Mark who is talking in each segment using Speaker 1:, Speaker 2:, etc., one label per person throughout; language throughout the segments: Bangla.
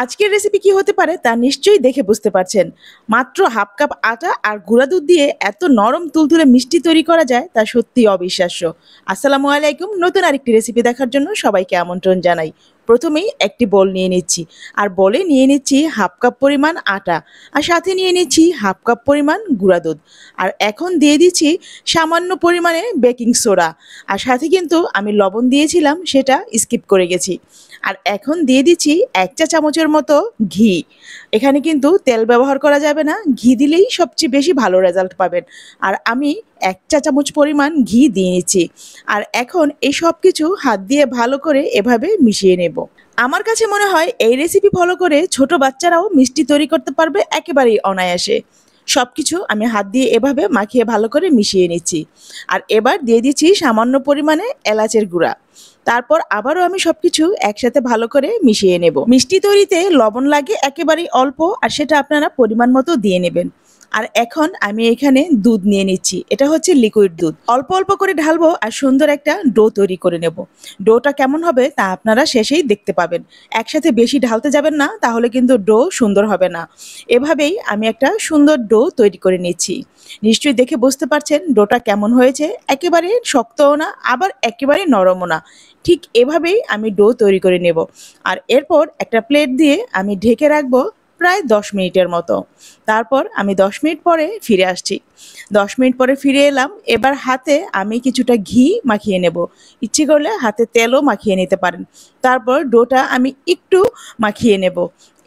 Speaker 1: আজকের রেসিপি কি হতে পারে তা নিশ্চয়ই দেখে বুঝতে পারছেন। মাত্র হাফ কাপ আটা আর গুঁড়া দুধ দিয়ে এত নরম তুলতুলে মিষ্টি তৈরি করা যায় তা সত্যি অবিশ্বাস্য। আসসালামু আলাইকুম, নতুন আরেকটি রেসিপি দেখার জন্য সবাইকে আমন্ত্রণ জানাই। প্রথমেই একটি বোল নিয়ে নিচ্ছি, আর বলে নিয়ে নিচ্ছি হাফ কাপ পরিমাণ আটা, আর সাথে নিয়ে নিচ্ছি হাফ কাপ পরিমাণ গুঁড়া দুধ। আর এখন দিয়ে দিচ্ছি সামান্য পরিমাণে বেকিং সোডা, আর সাথে কিন্তু আমি লবণ দিয়েছিলাম, সেটা স্কিপ করে গেছি। আর এখন দিয়ে দিচ্ছি 1 চা চামচের মতো ঘি। এখানে কিন্তু তেল ব্যবহার করা যাবে না, ঘি দিলেই সবচেয়ে বেশি ভালো রেজাল্ট পাবেন। আর আমি 1 চা চামচ পরিমাণ ঘি দিয়ে নিচ্ছি। আর এখন এই সব কিছু হাত দিয়ে ভালো করে এভাবে মিশিয়ে নেব। আমার কাছে মনে হয় এই রেসিপি ফলো করে ছোট বাচ্চারাও মিষ্টি তৈরি করতে পারবে একেবারেই অনায়াসে। সব কিছু আমি হাত দিয়ে এভাবে মাখিয়ে ভালো করে মিশিয়ে নিচ্ছি। আর এবার দিয়ে দিচ্ছি সামান্য পরিমাণে এলাচের গুঁড়া। তারপর আবারও আমি সবকিছু একসাথে ভালো করে মিশিয়ে নেব। মিষ্টি তৈরিতে লবণ লাগে একেবারেই অল্প, আর সেটা আপনারা পরিমাণ মতো দিয়ে নেবেন। আর এখন আমি এখানে দুধ নিয়ে নিচ্ছি, এটা হচ্ছে লিকুইড দুধ। অল্প অল্প করে ঢালবো আর সুন্দর একটা ডো তৈরি করে নেব। ডোটা কেমন হবে তা আপনারা শেষেই দেখতে পাবেন। একসাথে বেশি ঢালতে যাবেন না, তাহলে কিন্তু ডো সুন্দর হবে না। এভাবেই আমি একটা সুন্দর ডো তৈরি করে নিচ্ছি। নিশ্চয়ই দেখে বুঝতে পারছেন ডোটা কেমন হয়েছে, একেবারে শক্তও না আবার একেবারে নরমও না। ঠিক এভাবেই আমি ডো তৈরি করে নেব। আর এরপর একটা প্লেট দিয়ে আমি ঢেকে রাখবো প্রায় 10 মিনিটের মতো। তারপর আমি 10 মিনিট পরে ফিরে আসছি। 10 মিনিট পরে ফিরে এলাম। এবার হাতে আমি কিছুটা ঘি মাখিয়ে নেব। ইচ্ছে করলে হাতে তেলও মাখিয়ে নিতে পারেন। তারপর ডোটা আমি একটু মাখিয়ে নেব।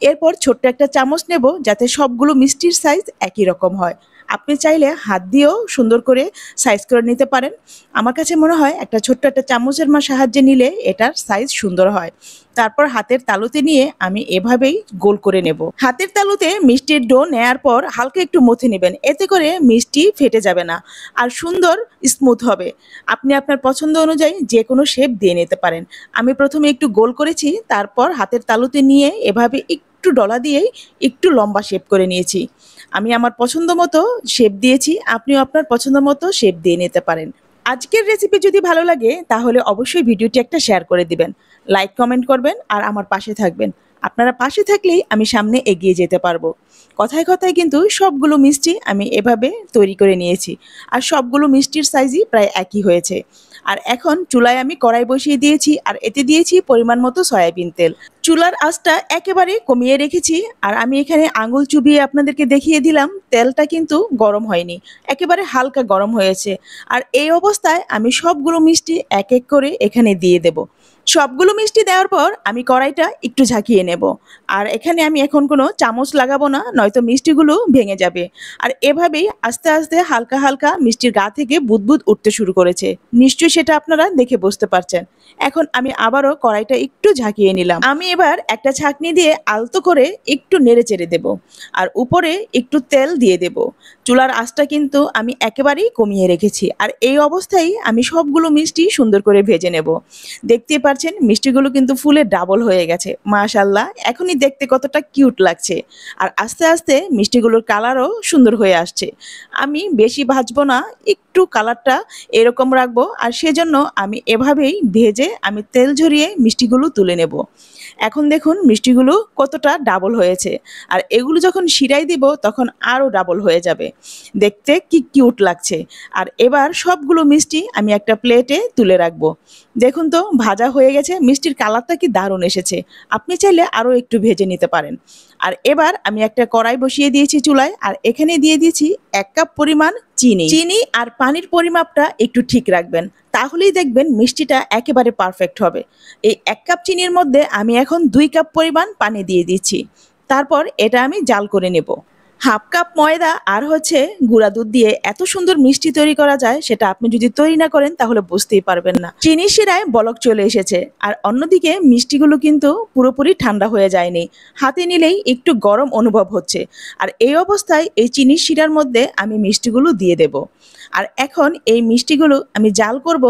Speaker 1: এরপর ছোট্ট একটা চামচ নেব, যাতে সবগুলো মিষ্টির সাইজ একই রকম হয়। আপনি চাইলে হাত দিয়েও সুন্দর করে সাইজ করে নিতে পারেন। আমার কাছে মনে হয় একটা ছোট্ট একটা চামচের সাহায্যে নিলে এটার সাইজ সুন্দর হয়। তারপর হাতের তালুতে নিয়ে আমি এভাবেই গোল করে নেব। হাতের তালুতে মিষ্টির ডো নেয়ার পর হালকা একটু মথে নেবেন, এতে করে মিষ্টি ফেটে যাবে না আর সুন্দর স্মুথ হবে। আপনি আপনার পছন্দ অনুযায়ী যে কোনো শেপ দিয়ে নিতে পারেন। আমি প্রথমে একটু গোল করেছি, তারপর হাতের তালুতে নিয়ে এভাবে একটু ডলা দিয়েই একটু লম্বা শেপ করে নিয়েছি। আমি আমার পছন্দ মতো শেপ দিয়েছি, আপনিও আপনার পছন্দ মতো শেপ দিয়ে নিতে পারেন। আজকের রেসিপি যদি ভালো লাগে তাহলে অবশ্যই ভিডিওটি একটা শেয়ার করে দিবেন, লাইক কমেন্ট করবেন আর আমার পাশে থাকবেন। আপনারা পাশে থাকলেই আমি সামনে এগিয়ে যেতে পারবো। কথায় কথায় কিন্তু সবগুলো মিষ্টি আমি এভাবে তৈরি করে নিয়েছি, আর সবগুলো মিষ্টির সাইজই প্রায় একই হয়েছে। আর এখন চুলায় আমি কড়াই বসিয়ে দিয়েছি, আর এতে দিয়েছি পরিমাণ মতো সয়াবিন তেল। চুলার আঁচটা একেবারে কমিয়ে রেখেছি, আর আমি এখানে আঙুল চুবিয়ে আপনাদেরকে দেখিয়ে দিলাম তেলটা কিন্তু গরম হয়নি, একেবারে হালকা গরম হয়েছে। আর এই অবস্থায় আমি সবগুলো মিষ্টি এক এক করে এখানে দিয়ে দেব। সবগুলো মিষ্টি দেওয়ার পর আমি কড়াইটা একটু ঝাঁকিয়ে নেব। আর এখানে আমি এখন কোনো চামচ লাগাবো না, নয়তো মিষ্টিগুলো ভেঙে যাবে। আর এভাবেই আস্তে আস্তে হালকা হালকা মিষ্টির গা থেকে বুদবুদ উঠতে শুরু করেছে। নিশ্চয়ই সেটা আপনারা দেখে বুঝতে পারছেন। এখন আমি আবারও কড়াইটা একটু ঝাঁকিয়ে নিলাম। আমি এবার একটা ছাঁকনি দিয়ে আলতো করে একটু নেড়ে চেড়ে দেব, আর উপরে একটু তেল দিয়ে দেব। চুলার আঁচটা কিন্তু আমি একেবারেই কমিয়ে রেখেছি। আর এই অবস্থায় আমি সবগুলো মিষ্টি সুন্দর করে ভেজে নেব। দেখতে পাচ্ছেন মিষ্টিগুলো কিন্তু ফুলে ডাবল হয়ে গেছে, মাশাআল্লাহ। এখনই দেখতে কতটা কিউট লাগছে। আর আস্তে আস্তে মিষ্টিগুলোর কালারও সুন্দর হয়ে আসছে। আমি বেশি ভাজবো না, একটু কালারটা এরকম রাখবো। আর সেজন্য আমি এভাবেই ভেজে আমি তেল ঝরিয়ে মিষ্টিগুলো তুলে নেব। এখন দেখুন মিষ্টিগুলো কতটা ডাবল হয়েছে, আর এগুলো যখন শিরায় দিব তখন আরও ডাবল হয়ে যাবে। দেখতে কি কিউট লাগছে। আর এবার সবগুলো মিষ্টি আমি একটা প্লেটে তুলে রাখবো। দেখুন তো ভাজা হয়ে গেছে, মিষ্টির কালারটা কি দারুণ এসেছে। আপনি চাইলে আরও একটু ভেজে নিতে পারেন। আর এবার আমি একটা কড়াই বসিয়ে দিয়েছি চুলায়, আর এখানে দিয়ে দিয়েছি 1 কাপ পরিমাণ চিনি। চিনি আর পানির পরিমাপটা একটু ঠিক রাখবেন, তাহলেই দেখবেন মিষ্টিটা একেবারে পারফেক্ট হবে। এই 1 কাপ চিনির মধ্যে আমি এখন 2 কাপ পরিমাণ পানি দিয়ে দিচ্ছি। তারপর এটা আমি জাল করে নেব। হাফ কাপ ময়দা আর হচ্ছে গুঁড়া দুধ দিয়ে এত সুন্দর মিষ্টি তৈরি করা যায়, সেটা আপনি যদি তৈরি না করেন তাহলে বুঝতেই পারবেন না। চিনির শিরায় বলক চলে এসেছে, আর অন্যদিকে মিষ্টিগুলো কিন্তু পুরোপুরি ঠান্ডা হয়ে যায়নি, হাতে নিলেই একটু গরম অনুভব হচ্ছে। আর এই অবস্থায় এই চিনির শিরার মধ্যে আমি মিষ্টিগুলো দিয়ে দেব। আর এখন এই মিষ্টিগুলো আমি জাল করব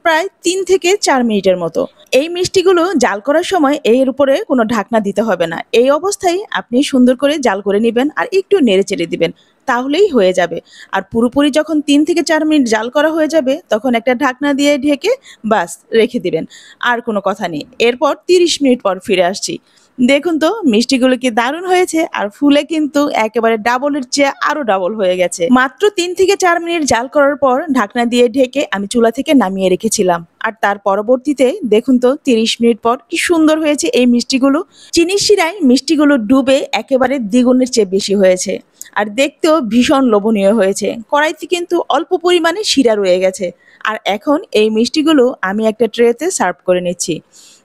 Speaker 1: প্রায় 3 থেকে 4 মিনিটের মতো। এই মিষ্টিগুলো জাল করার সময় এর উপরে কোনো ঢাকনা দিতে হবে না। এই অবস্থায় আপনি সুন্দর করে জাল করে নেবেন আর একটু নেড়ে চেড়ে দিবেন, তাহলেই হয়ে যাবে। আর পুরোপুরি যখন 3 থেকে 4 মিনিট জাল করা হয়ে যাবে, তখন একটা ঢাকনা দিয়ে ঢেকে বাস রেখে দিবেন। আর কোনো কথা নেই। এরপর 30 মিনিট পর ফিরে আসছি। দেখুন তো মিষ্টিগুলো কি দারুণ হয়েছে, আর ফুলে কিন্তু একেবারে ডাবলের চেয়ে আরো ডাবল হয়ে গেছে। মাত্র 3 থেকে 4 মিনিট জাল করার পর ঢাকনা দিয়ে ঢেকে আমি চুলা থেকে নামিয়ে রেখেছিলাম। আর তার পরবর্তীতে দেখুন তো 30 মিনিট পর কি সুন্দর হয়েছে এই মিষ্টিগুলো। চিনির শিরায় মিষ্টিগুলো ডুবে একেবারে দ্বিগুণের চেয়ে বেশি হয়েছে, আর দেখতেও ভীষণ লোভনীয় হয়েছে। কড়াইতে কিন্তু অল্প পরিমাণে শিরা রয়ে গেছে। আর এখন এই মিষ্টিগুলো আমি একটা ট্রেতে সার্ভ করে নিচ্ছি।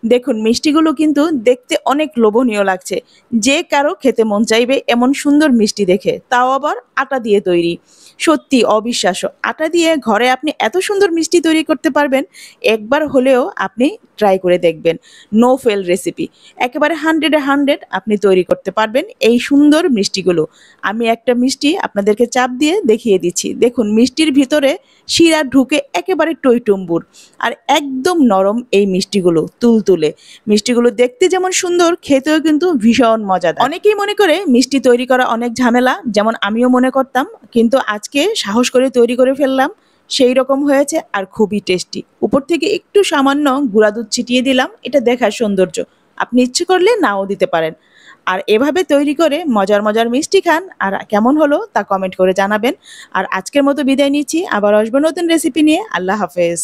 Speaker 1: দেখুন মিষ্টিগুলো কিন্তু দেখতে অনেক লোভনীয় লাগছে, যে কারো খেতে মন চাইবে এমন সুন্দর মিষ্টি দেখে, তাও আবার আটা দিয়ে তৈরি। সত্যি অবিশ্বাস্য, আটা দিয়ে ঘরে আপনি এত সুন্দর মিষ্টি তৈরি করতে পারবেন, একবার হলেও আপনি ট্রাই করে দেখবেন। নো ফেল রেসিপি, একেবারে 100-এ 100 আপনি তৈরি করতে পারবেন এই সুন্দর মিষ্টিগুলো। আমি একটা মিষ্টি আপনাদেরকে চাপ দিয়ে দেখিয়ে দিচ্ছি। দেখুন মিষ্টির ভিতরে শিরা ঢুকে একেবারে টইটুম্বুর, আর একদম নরম এই মিষ্টিগুলো, তুলতুলে। মিষ্টিগুলো দেখতে যেমন সুন্দর, খেতেও কিন্তু ভীষণ মজাদার। অনেকেই মনে করে মিষ্টি তৈরি করা অনেক ঝামেলা, যেমন আমিও মনে করতাম, কিন্তু আজকে সাহস করে তৈরি করে ফেললাম। সেই রকম হয়েছে আর খুবই টেস্টি। উপর থেকে একটু সামান্য গুঁড়া দুধ ছিটিয়ে দিলাম, এটা দেখার সৌন্দর্য। আপনি ইচ্ছে করলে নাও দিতে পারেন। আর এভাবে তৈরি করে মজার মজার মিষ্টি খান, আর কেমন হলো তা কমেন্ট করে জানাবেন। আর আজকের মতো বিদায় নিচ্ছি, আবার আসবো নতুন রেসিপি নিয়ে। আল্লাহ হাফেজ।